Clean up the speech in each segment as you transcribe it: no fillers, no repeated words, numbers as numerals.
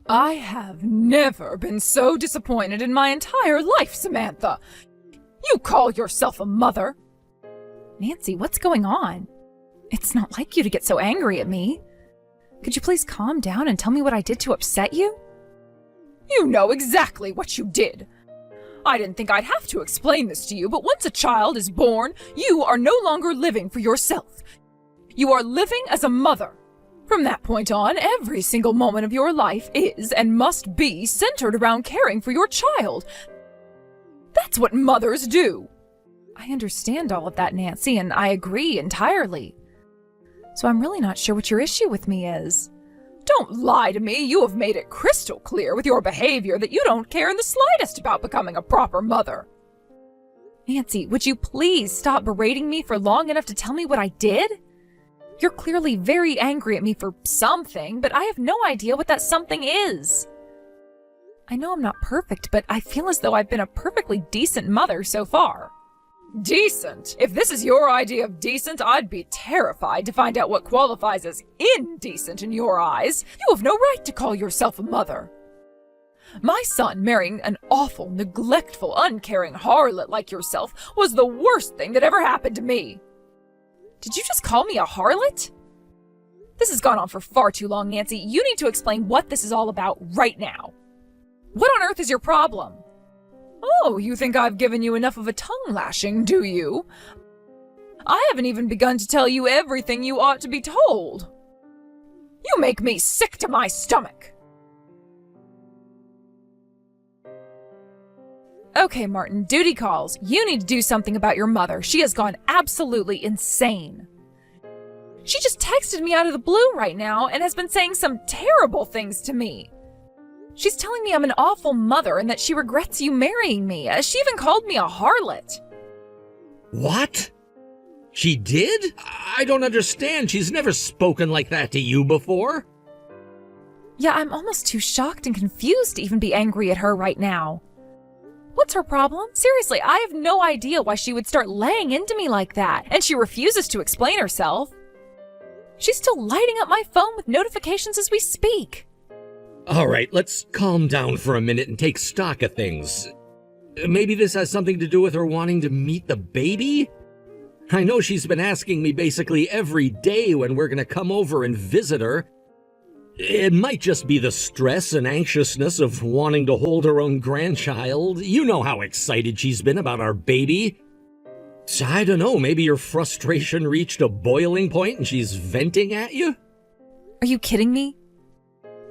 I have never been so disappointed in my entire life, Samantha. You call yourself a mother? Nancy, what's going on? It's not like you to get so angry at me. Could you please calm down and tell me what I did to upset you? You know exactly what you did. I didn't think I'd have to explain this to you, but once a child is born, you are no longer living for yourself. You are living as a mother. From that point on, every single moment of your life is and must be centered around caring for your child. That's what mothers do. I understand all of that, Nancy, and I agree entirely. So I'm really not sure what your issue with me is. Don't lie to me. You have made it crystal clear with your behavior that you don't care in the slightest about becoming a proper mother. Nancy, would you please stop berating me for long enough to tell me what I did? You're clearly very angry at me for something, but I have no idea what that something is. I know I'm not perfect, but I feel as though I've been a perfectly decent mother so far. Decent? If this is your idea of decent, I'd be terrified to find out what qualifies as indecent in your eyes. You have no right to call yourself a mother. My son marrying an awful, neglectful, uncaring harlot like yourself was the worst thing that ever happened to me. Did you just call me a harlot? This has gone on for far too long, Nancy. You need to explain what this is all about right now. What on earth is your problem? Oh, you think I've given you enough of a tongue lashing, do you? I haven't even begun to tell you everything you ought to be told. You make me sick to my stomach. Okay, Martin, duty calls. You need to do something about your mother. She has gone absolutely insane. She just texted me out of the blue right now and has been saying some terrible things to me. She's telling me I'm an awful mother and that she regrets you marrying me. She even called me a harlot. What? She did? I don't understand. She's never spoken like that to you before. Yeah, I'm almost too shocked and confused to even be angry at her right now. What's her problem? Seriously, I have no idea why she would start laying into me like that, and she refuses to explain herself. She's still lighting up my phone with notifications as we speak. All right, let's calm down for a minute and take stock of things. Maybe this has something to do with her wanting to meet the baby? I know she's been asking me basically every day when we're going to come over and visit her. It might just be the stress and anxiousness of wanting to hold her own grandchild. You know how excited she's been about our baby. So I don't know, maybe your frustration reached a boiling point and she's venting at you? Are you kidding me?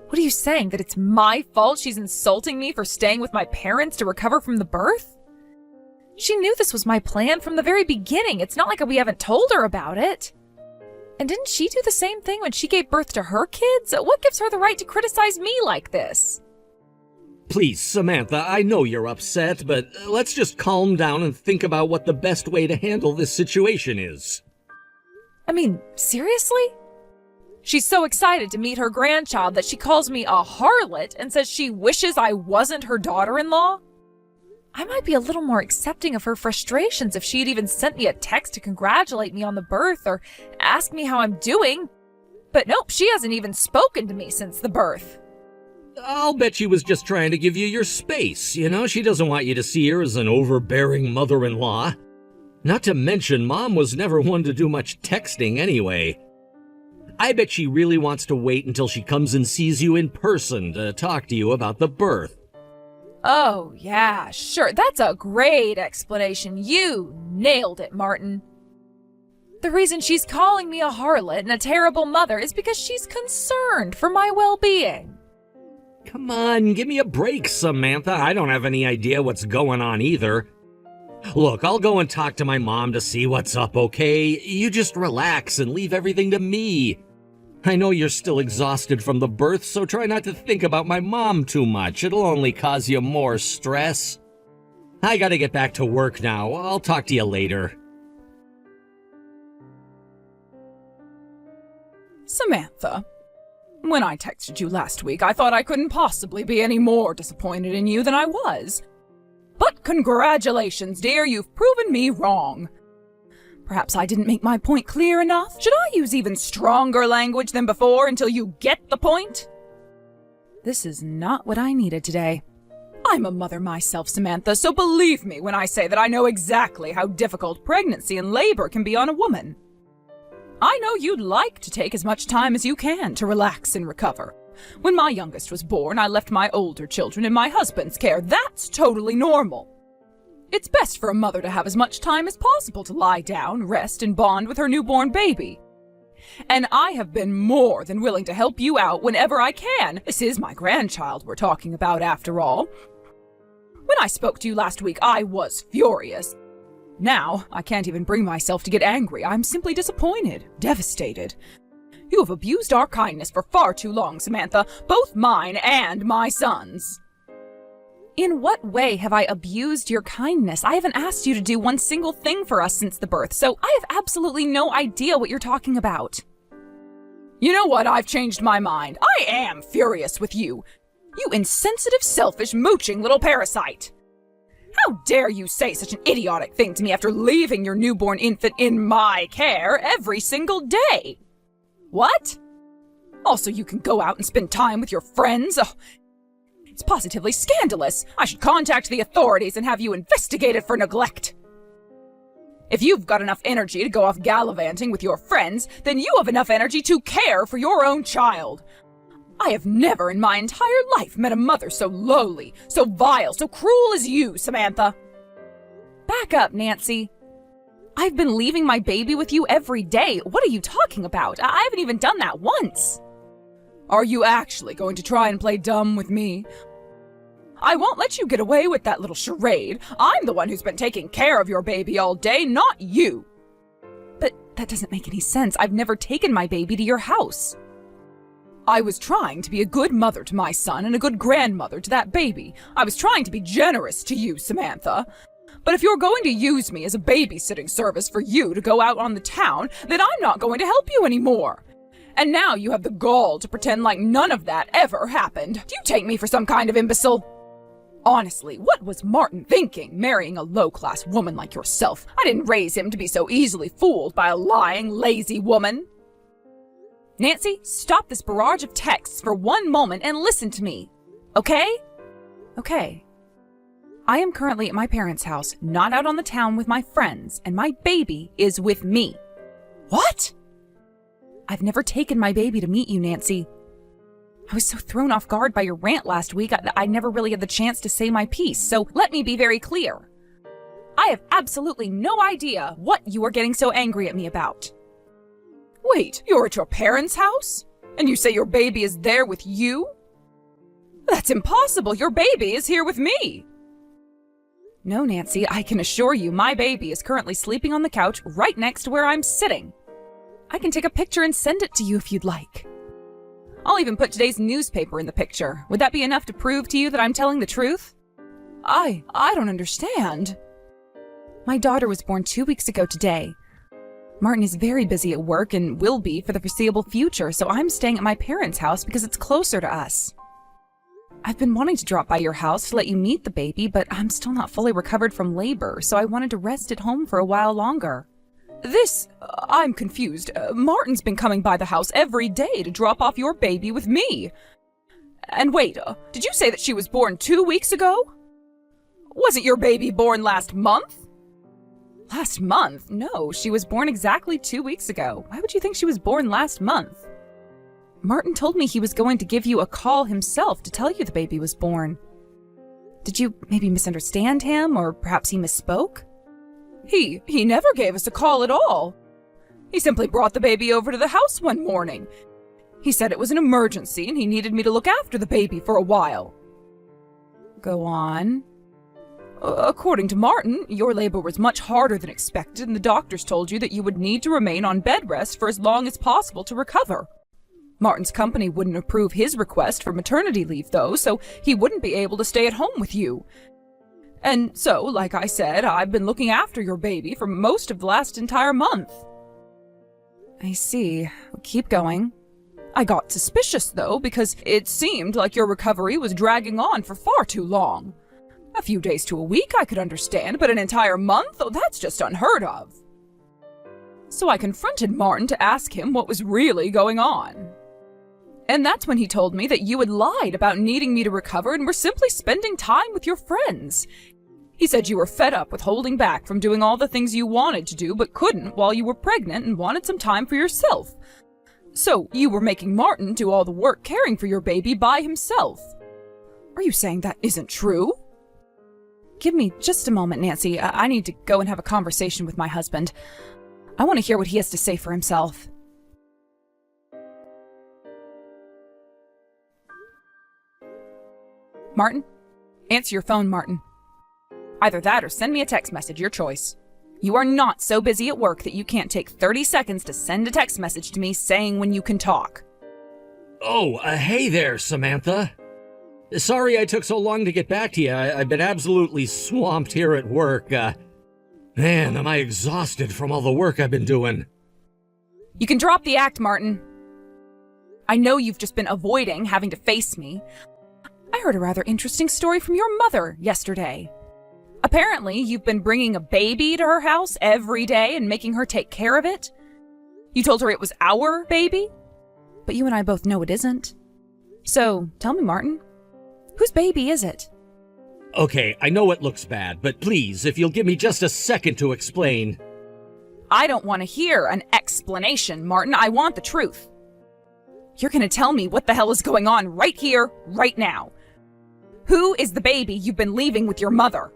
What are you saying, that it's my fault she's insulting me for staying with my parents to recover from the birth? She knew this was my plan from the very beginning. It's not like we haven't told her about it. And didn't she do the same thing when she gave birth to her kids? What gives her the right to criticize me like this? Please, Samantha, I know you're upset, but let's just calm down and think about what the best way to handle this situation is. I mean, seriously? She's so excited to meet her grandchild that she calls me a harlot and says she wishes I wasn't her daughter-in-law? I might be a little more accepting of her frustrations if she had even sent me a text to congratulate me on the birth or ask me how I'm doing. But nope, she hasn't even spoken to me since the birth. I'll bet she was just trying to give you your space, you know? She doesn't want you to see her as an overbearing mother-in-law. Not to mention, Mom was never one to do much texting anyway. I bet she really wants to wait until she comes and sees you in person to talk to you about the birth. Oh, yeah, sure. That's a great explanation. You nailed it, Martin. The reason she's calling me a harlot and a terrible mother is because she's concerned for my well-being. Come on, give me a break, Samantha. I don't have any idea what's going on either. Look, I'll go and talk to my mom to see what's up, okay? You just relax and leave everything to me. I know you're still exhausted from the birth, so try not to think about my mom too much. It'll only cause you more stress. I gotta get back to work now. I'll talk to you later. Samantha, when I texted you last week, I thought I couldn't possibly be any more disappointed in you than I was. But congratulations, dear, you've proven me wrong. Perhaps I didn't make my point clear enough. Should I use even stronger language than before until you get the point? This is not what I needed today. I'm a mother myself, Samantha, so believe me when I say that I know exactly how difficult pregnancy and labor can be on a woman. I know you'd like to take as much time as you can to relax and recover. When my youngest was born, I left my older children in my husband's care. That's totally normal. It's best for a mother to have as much time as possible to lie down, rest, and bond with her newborn baby. And I have been more than willing to help you out whenever I can. This is my grandchild we're talking about, after all. When I spoke to you last week, I was furious. Now, I can't even bring myself to get angry. I'm simply disappointed, devastated. You have abused our kindness for far too long, Samantha, both mine and my son's. In what way have I abused your kindness? I haven't asked you to do one single thing for us since the birth, so I have absolutely no idea what you're talking about. You know what? I've changed my mind. I am furious with you. You insensitive, selfish, mooching little parasite. How dare you say such an idiotic thing to me after leaving your newborn infant in my care every single day? What? Also, you can go out and spend time with your friends? Oh, it's positively scandalous. I should contact the authorities and have you investigated for neglect. If you've got enough energy to go off gallivanting with your friends, then you have enough energy to care for your own child. I have never in my entire life met a mother so lowly, so vile, so cruel as you, Samantha. Back up, Nancy. I've been leaving my baby with you every day. What are you talking about? I haven't even done that once. Are you actually going to try and play dumb with me? I won't let you get away with that little charade. I'm the one who's been taking care of your baby all day, not you. But that doesn't make any sense. I've never taken my baby to your house. I was trying to be a good mother to my son and a good grandmother to that baby. I was trying to be generous to you, Samantha. But if you're going to use me as a babysitting service for you to go out on the town, then I'm not going to help you anymore. And now you have the gall to pretend like none of that ever happened. Do you take me for some kind of imbecile? Honestly, what was Martin thinking, marrying a low-class woman like yourself? I didn't raise him to be so easily fooled by a lying, lazy woman. Nancy, stop this barrage of texts for one moment and listen to me. Okay? Okay. I am currently at my parents' house, not out on the town with my friends, and my baby is with me. What? I've never taken my baby to meet you, Nancy. I was so thrown off guard by your rant last week, I never really had the chance to say my piece, so let me be very clear. I have absolutely no idea what you are getting so angry at me about. Wait, you're at your parents' house? And you say your baby is there with you? That's impossible. Your baby is here with me. No, Nancy, I can assure you my baby is currently sleeping on the couch right next to where I'm sitting. I can take a picture and send it to you if you'd like. I'll even put today's newspaper in the picture. Would that be enough to prove to you that I'm telling the truth? I don't understand. My daughter was born 2 weeks ago today. Martin is very busy at work and will be for the foreseeable future, so I'm staying at my parents' house because it's closer to us. I've been wanting to drop by your house to let you meet the baby, but I'm still not fully recovered from labor, so I wanted to rest at home for a while longer. I'm confused. Martin's been coming by the house every day to drop off your baby with me. And wait, did you say that she was born 2 weeks ago? Wasn't your baby born last month? Last month? No, she was born exactly 2 weeks ago. Why would you think she was born last month? Martin told me he was going to give you a call himself to tell you the baby was born. Did you maybe misunderstand him, or perhaps he misspoke? He never gave us a call at all. He simply brought the baby over to the house one morning. He said it was an emergency and he needed me to look after the baby for a while. Go on. According to Martin, your labor was much harder than expected and the doctors told you that you would need to remain on bed rest for as long as possible to recover. Martin's company wouldn't approve his request for maternity leave though, so he wouldn't be able to stay at home with you. And so, like I said, I've been looking after your baby for most of the last entire month. I see. Keep going. I got suspicious, though, because it seemed like your recovery was dragging on for far too long. A few days to a week I could understand, but an entire month? Oh, that's just unheard of. So I confronted Martin to ask him what was really going on. And that's when he told me that you had lied about needing me to recover and were simply spending time with your friends. He said you were fed up with holding back from doing all the things you wanted to do but couldn't while you were pregnant and wanted some time for yourself. So you were making Martin do all the work caring for your baby by himself. Are you saying that isn't true? Give me just a moment, Nancy. I need to go and have a conversation with my husband. I want to hear what he has to say for himself. Martin? Answer your phone, Martin. Either that or send me a text message, your choice. You are not so busy at work that you can't take 30 seconds to send a text message to me saying when you can talk. Oh, hey there, Samantha. Sorry I took so long to get back to you. I've been absolutely swamped here at work. Man, am I exhausted from all the work I've been doing. You can drop the act, Martin. I know you've just been avoiding having to face me. I heard a rather interesting story from your mother yesterday. Apparently, you've been bringing a baby to her house every day and making her take care of it. You told her it was our baby, but you and I both know it isn't. So, tell me, Martin, whose baby is it? Okay, I know it looks bad, but please, if you'll give me just a second to explain. I don't want to hear an explanation, Martin. I want the truth. You're going to tell me what the hell is going on right here, right now. Who is the baby you've been leaving with your mother?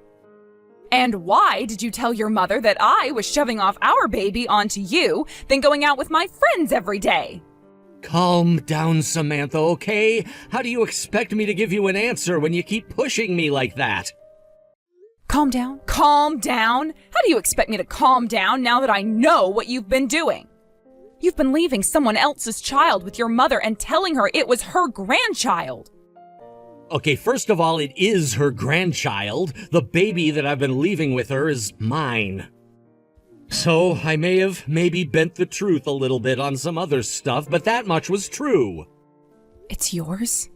And why did you tell your mother that I was shoving off our baby onto you, then going out with my friends every day? Calm down, Samantha, okay? How do you expect me to give you an answer when you keep pushing me like that? Calm down? Calm down? How do you expect me to calm down now that I know what you've been doing? You've been leaving someone else's child with your mother and telling her it was her grandchild. Okay, first of all, it is her grandchild. The baby that I've been leaving with her is mine. So I may have maybe bent the truth a little bit on some other stuff, but that much was true. It's yours?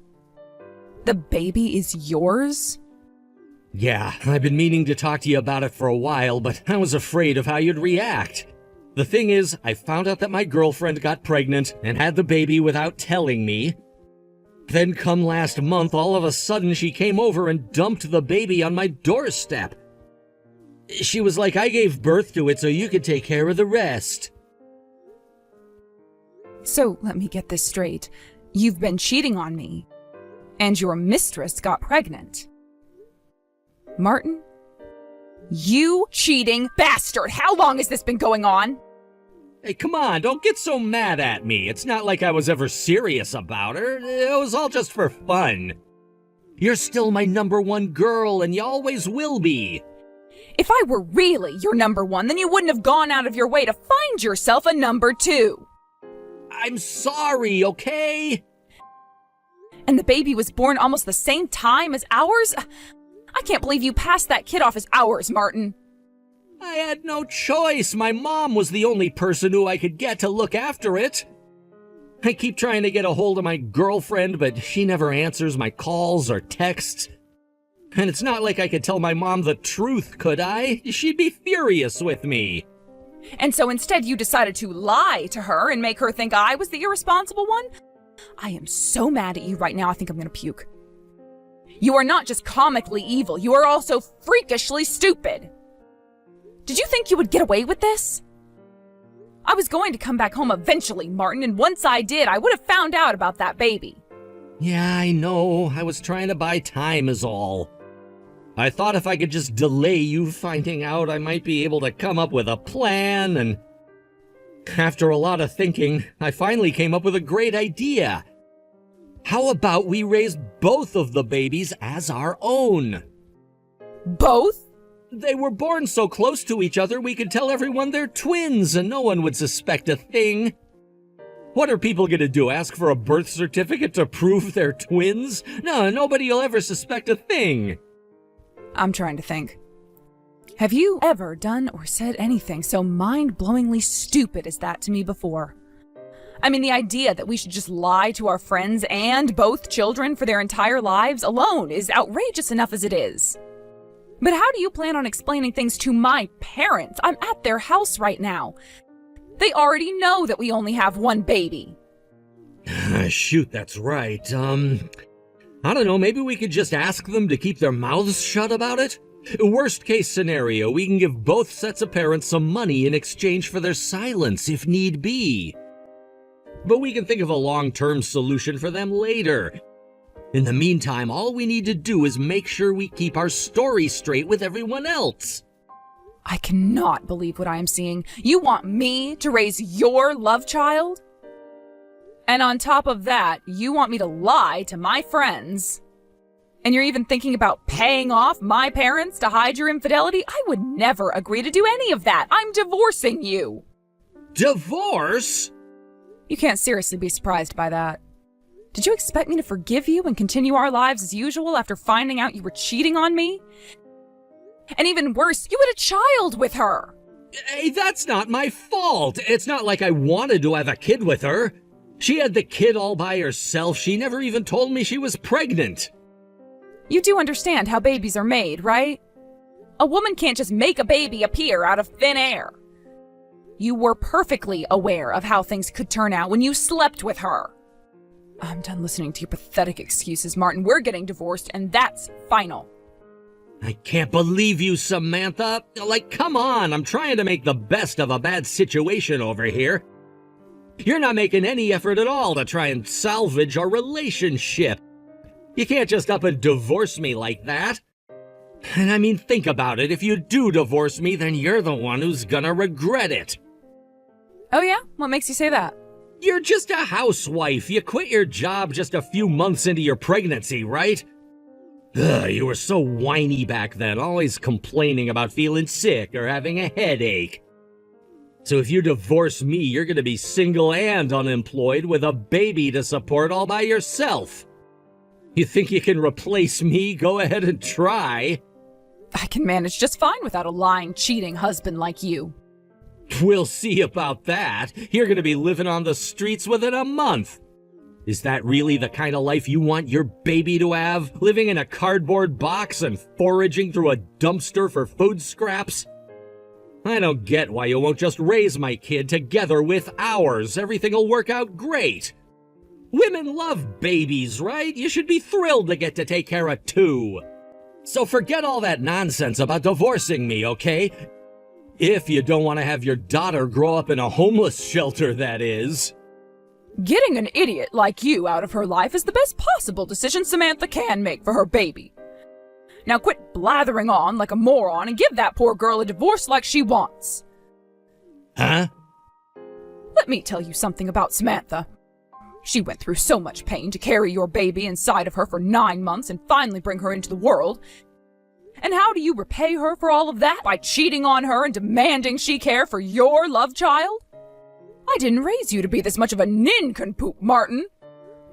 The baby is yours? Yeah, I've been meaning to talk to you about it for a while, but I was afraid of how you'd react. The thing is, I found out that my girlfriend got pregnant and had the baby without telling me. Then come last month, all of a sudden she came over and dumped the baby on my doorstep. She was like, I gave birth to it so you could take care of the rest. So, let me get this straight. You've been cheating on me, and your mistress got pregnant. Martin? You cheating bastard! How long has this been going on? Hey, come on, don't get so mad at me. It's not like I was ever serious about her. It was all just for fun. You're still my number one girl, and you always will be. If I were really your number one, then you wouldn't have gone out of your way to find yourself a number two. I'm sorry, okay? And the baby was born almost the same time as ours? I can't believe you passed that kid off as ours, Martin. I had no choice. My mom was the only person who I could get to look after it. I keep trying to get a hold of my girlfriend, but she never answers my calls or texts. And it's not like I could tell my mom the truth, could I? She'd be furious with me. And so instead you decided to lie to her and make her think I was the irresponsible one? I am so mad at you right now, I think I'm gonna puke. You are not just comically evil, you are also freakishly stupid. Did you think you would get away with this? I was going to come back home eventually, Martin, and once I did, I would have found out about that baby. Yeah, I know. I was trying to buy time is all. I thought if I could just delay you finding out, I might be able to come up with a plan, and after a lot of thinking, I finally came up with a great idea. How about we raise both of the babies as our own? Both? They were born so close to each other we could tell everyone they're twins and no one would suspect a thing. What are people gonna do, ask for a birth certificate to prove they're twins? No, nobody'll ever suspect a thing. I'm trying to think. Have you ever done or said anything so mind-blowingly stupid as that to me before? I mean, the idea that we should just lie to our friends and both children for their entire lives alone is outrageous enough as it is. But how do you plan on explaining things to my parents? I'm at their house right now. They already know that we only have one baby. Shoot, that's right. I don't know, maybe we could just ask them to keep their mouths shut about it? Worst case scenario, we can give both sets of parents some money in exchange for their silence if need be. But we can think of a long-term solution for them later. In the meantime, all we need to do is make sure we keep our story straight with everyone else. I cannot believe what I am seeing. You want me to raise your love child? And on top of that, you want me to lie to my friends? And you're even thinking about paying off my parents to hide your infidelity? I would never agree to do any of that. I'm divorcing you. Divorce? You can't seriously be surprised by that. Did you expect me to forgive you and continue our lives as usual after finding out you were cheating on me? And even worse, you had a child with her. Hey, that's not my fault. It's not like I wanted to have a kid with her. She had the kid all by herself. She never even told me she was pregnant. You do understand how babies are made, right? A woman can't just make a baby appear out of thin air. You were perfectly aware of how things could turn out when you slept with her. I'm done listening to your pathetic excuses, Martin. We're getting divorced, and that's final. I can't believe you, Samantha. Like, come on, I'm trying to make the best of a bad situation over here. You're not making any effort at all to try and salvage our relationship. You can't just up and divorce me like that. And I mean, think about it. If you do divorce me, then you're the one who's gonna regret it. Oh yeah? What makes you say that? You're just a housewife. You quit your job just a few months into your pregnancy, right? Ugh, you were so whiny back then, always complaining about feeling sick or having a headache. So if you divorce me, you're gonna be single and unemployed with a baby to support all by yourself. You think you can replace me? Go ahead and try. I can manage just fine without a lying, cheating husband like you. We'll see about that. You're gonna be living on the streets within a month. Is that really the kind of life you want your baby to have? Living in a cardboard box and foraging through a dumpster for food scraps? I don't get why you won't just raise my kid together with ours. Everything'll work out great. Women love babies, right? You should be thrilled to get to take care of two. So forget all that nonsense about divorcing me, okay? If you don't want to have your daughter grow up in a homeless shelter, that is. Getting an idiot like you out of her life is the best possible decision Samantha can make for her baby. Now quit blathering on like a moron and give that poor girl a divorce like she wants. Huh? Let me tell you something about Samantha. She went through so much pain to carry your baby inside of her for 9 months and finally bring her into the world. And how do you repay her for all of that? By cheating on her and demanding she care for your love child? I didn't raise you to be this much of a nincompoop, Martin.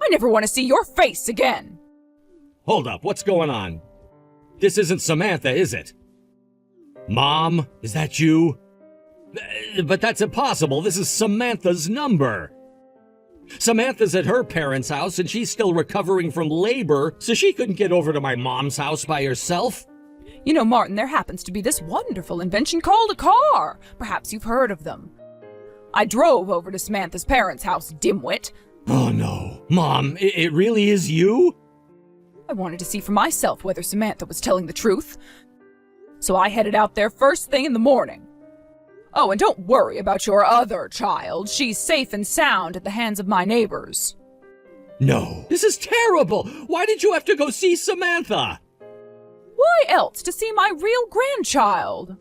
I never want to see your face again. Hold up, what's going on? This isn't Samantha, is it? Mom, is that you? But that's impossible. This is Samantha's number. Samantha's at her parents' house and she's still recovering from labor, so she couldn't get over to my mom's house by herself. You know, Martin, there happens to be this wonderful invention called a car. Perhaps you've heard of them. I drove over to Samantha's parents' house, dimwit. Oh no. Mom, it really is you? I wanted to see for myself whether Samantha was telling the truth. So I headed out there first thing in the morning. Oh, and don't worry about your other child. She's safe and sound at the hands of my neighbors. No, this is terrible. Why did you have to go see Samantha? Why else to see my real grandchild?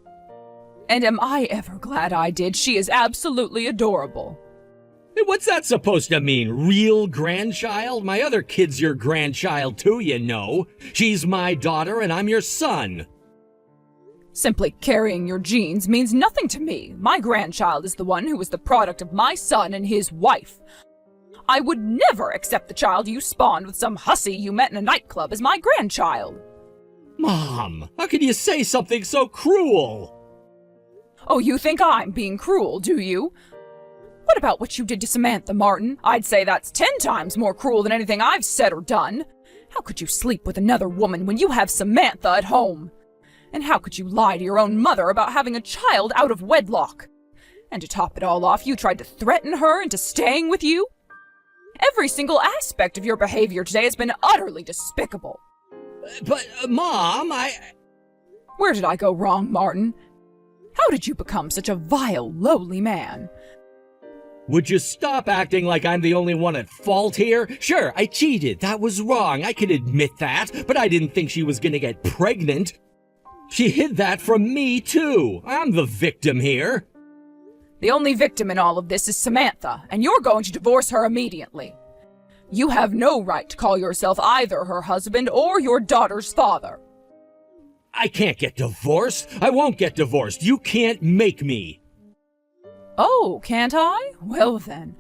And am I ever glad I did? She is absolutely adorable. What's that supposed to mean? Real grandchild? My other kid's your grandchild too, you know. She's my daughter and I'm your son. Simply carrying your genes means nothing to me. My grandchild is the one who was the product of my son and his wife. I would never accept the child you spawned with some hussy you met in a nightclub as my grandchild. Mom, how can you say something so cruel? Oh, you think I'm being cruel, do you? What about what you did to Samantha, Martin? I'd say that's 10 times more cruel than anything I've said or done. How could you sleep with another woman when you have Samantha at home? And how could you lie to your own mother about having a child out of wedlock? And to top it all off, you tried to threaten her into staying with you? Every single aspect of your behavior today has been utterly despicable. But, Mom, Where did I go wrong, Martin? How did you become such a vile, lowly man? Would you stop acting like I'm the only one at fault here? Sure, I cheated. That was wrong. I can admit that. But I didn't think she was gonna get pregnant. She hid that from me, too. I'm the victim here. The only victim in all of this is Samantha, and you're going to divorce her immediately. You have no right to call yourself either her husband or your daughter's father. I can't get divorced. I won't get divorced. You can't make me. Oh, can't I? Well then,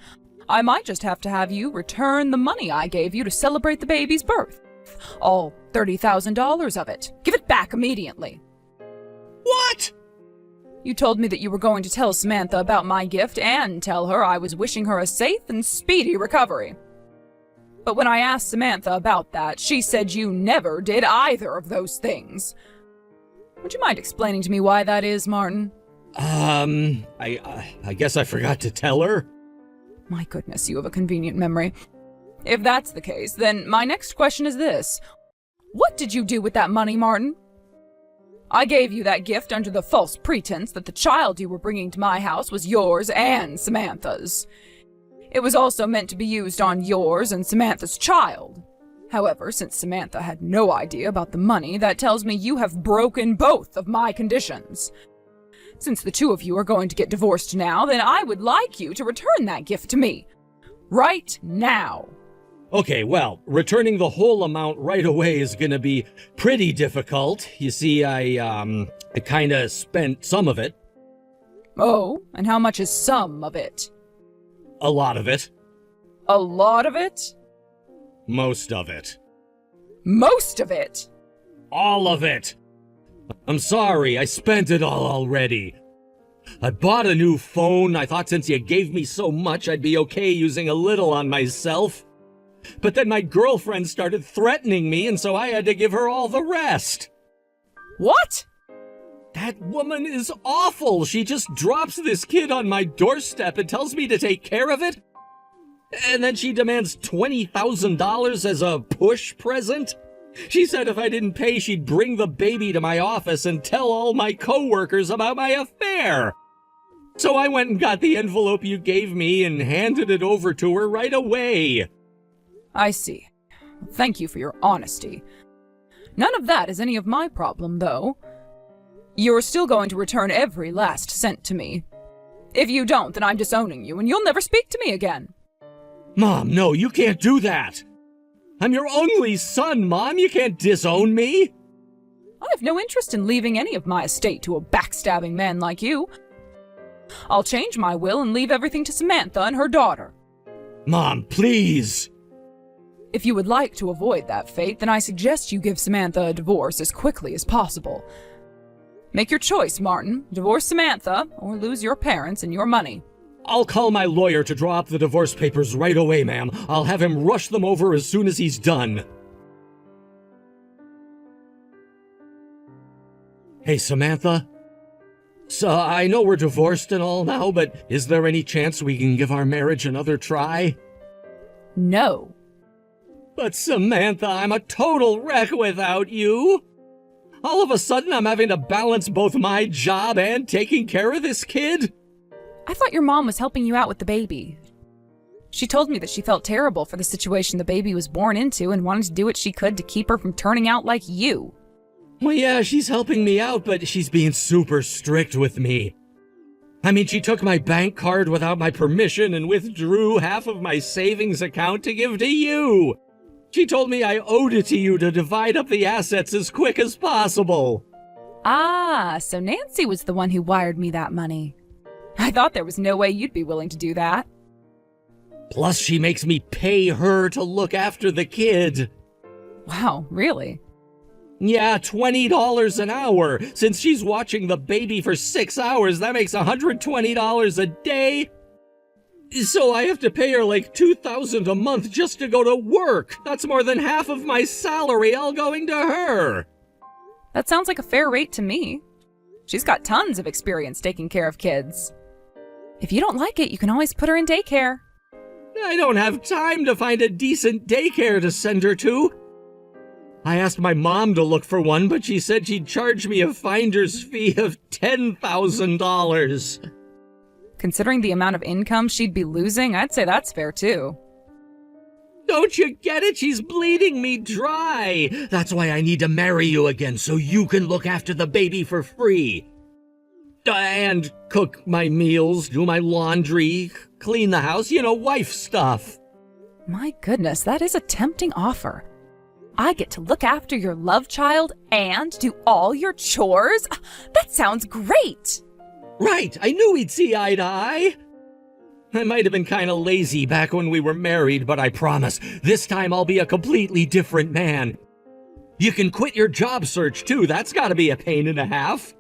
I might just have to have you return the money I gave you to celebrate the baby's birth. All $30,000 of it. Give it back immediately. What? You told me that you were going to tell Samantha about my gift and tell her I was wishing her a safe and speedy recovery. But when I asked Samantha about that, she said you never did either of those things. Would you mind explaining to me why that is, Martin? I guess I forgot to tell her. My goodness, you have a convenient memory. If that's the case, then my next question is this. What did you do with that money, Martin? I gave you that gift under the false pretense that the child you were bringing to my house was yours and Samantha's. It was also meant to be used on yours and Samantha's child. However, since Samantha had no idea about the money, that tells me you have broken both of my conditions. Since the two of you are going to get divorced now, then I would like you to return that gift to me. Right now. Okay, well, returning the whole amount right away is gonna be pretty difficult. You see, I kinda spent some of it. Oh, and how much is some of it? A lot of it. A lot of it? Most of it. Most of it? All of it! I'm sorry, I spent it all already. I bought a new phone. I thought since you gave me so much, I'd be okay using a little on myself. But then my girlfriend started threatening me, and so I had to give her all the rest. What? That woman is awful. She just drops this kid on my doorstep and tells me to take care of it. And then she demands $20,000 as a push present. She said if I didn't pay, she'd bring the baby to my office and tell all my coworkers about my affair. So I went and got the envelope you gave me and handed it over to her right away. I see. Thank you for your honesty. None of that is any of my problem, though. You're still going to return every last cent to me. If you don't, then I'm disowning you, and you'll never speak to me again. Mom, no, you can't do that. I'm your only son, Mom. You can't disown me. I have no interest in leaving any of my estate to a backstabbing man like you. I'll change my will and leave everything to Samantha and her daughter. Mom, please. If you would like to avoid that fate, then I suggest you give Samantha a divorce as quickly as possible. Make your choice, Martin. Divorce Samantha, or lose your parents and your money. I'll call my lawyer to draw up the divorce papers right away, ma'am. I'll have him rush them over as soon as he's done. Hey, Samantha. So, I know we're divorced and all now, but is there any chance we can give our marriage another try? No. But Samantha, I'm a total wreck without you. All of a sudden, I'm having to balance both my job and taking care of this kid. I thought your mom was helping you out with the baby. She told me that she felt terrible for the situation the baby was born into and wanted to do what she could to keep her from turning out like you. Well, yeah, she's helping me out, but she's being super strict with me. I mean, she took my bank card without my permission and withdrew half of my savings account to give to you. She told me I owed it to you to divide up the assets as quick as possible. Ah, so Nancy was the one who wired me that money. I thought there was no way you'd be willing to do that. Plus, she makes me pay her to look after the kid. Wow, really? Yeah, $20 an hour. Since she's watching the baby for 6 hours, that makes $120 a day. So I have to pay her like $2,000 a month just to go to work. That's more than half of my salary all going to her. That sounds like a fair rate to me. She's got tons of experience taking care of kids. If you don't like it, you can always put her in daycare. I don't have time to find a decent daycare to send her to. I asked my mom to look for one, but she said she'd charge me a finder's fee of $10,000. Considering the amount of income she'd be losing, I'd say that's fair too. Don't you get it? She's bleeding me dry. That's why I need to marry you again, so you can look after the baby for free. And cook my meals, do my laundry, clean the house, wife stuff. My goodness, that is a tempting offer. I get to look after your love child and do all your chores? That sounds great! Right, I knew we'd see eye to eye. I might have been kind of lazy back when we were married, but I promise, this time I'll be a completely different man. You can quit your job search too, that's gotta be a pain and a half.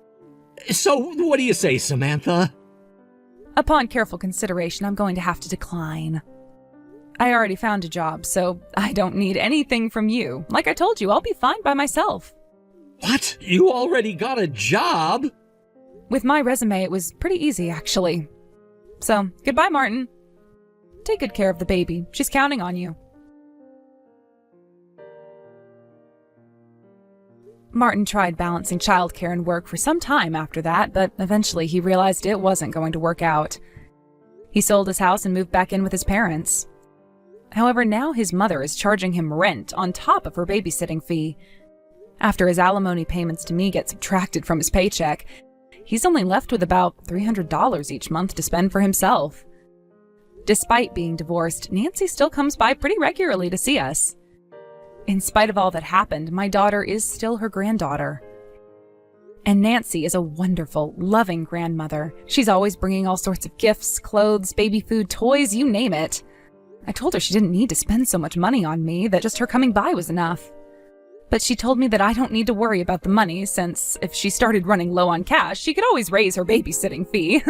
So, what do you say, Samantha? Upon careful consideration, I'm going to have to decline. I already found a job, so I don't need anything from you. Like I told you, I'll be fine by myself. What? You already got a job? With my resume, it was pretty easy, actually. So, goodbye, Martin. Take good care of the baby. She's counting on you. Martin tried balancing childcare and work for some time after that, but eventually he realized it wasn't going to work out. He sold his house and moved back in with his parents. However, now his mother is charging him rent on top of her babysitting fee. After his alimony payments to me get subtracted from his paycheck, he's only left with about $300 each month to spend for himself. Despite being divorced, Nancy still comes by pretty regularly to see us. In spite of all that happened, my daughter is still her granddaughter. And Nancy is a wonderful, loving grandmother. She's always bringing all sorts of gifts, clothes, baby food, toys, you name it. I told her she didn't need to spend so much money on me, that just her coming by was enough. But she told me that I don't need to worry about the money, since if she started running low on cash, she could always raise her babysitting fee.